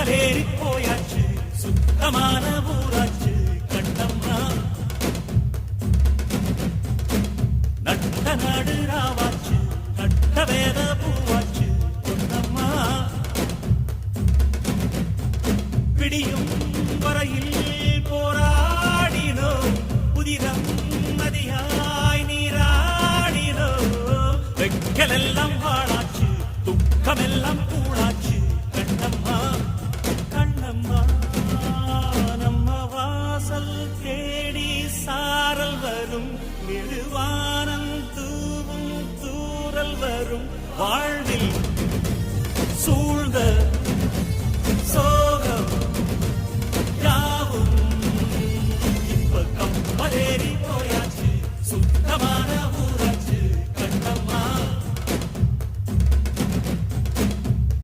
மலேறி போயாச்சு சுத்தமான ஊராச்சு கண்ணம்மா. நட்ட நாடு ராவாச்சு நட்ட வேத பூவாச்சு பொன்னம்மா. பிடியும் வரையில் போராடினோ புதிரம் நதியாய் நீராடினோ. வெக்கலெல்லாம் வாழாச்சு துக்கமெல்லாம் கூழாச்சு கண்ணம்மா. கண்ணம்மா நம்ம வாசல் தேடி சாரல் வரும் நெடுவானம் தூவும் தூரல் வரும் வாழ்வில் சூழ்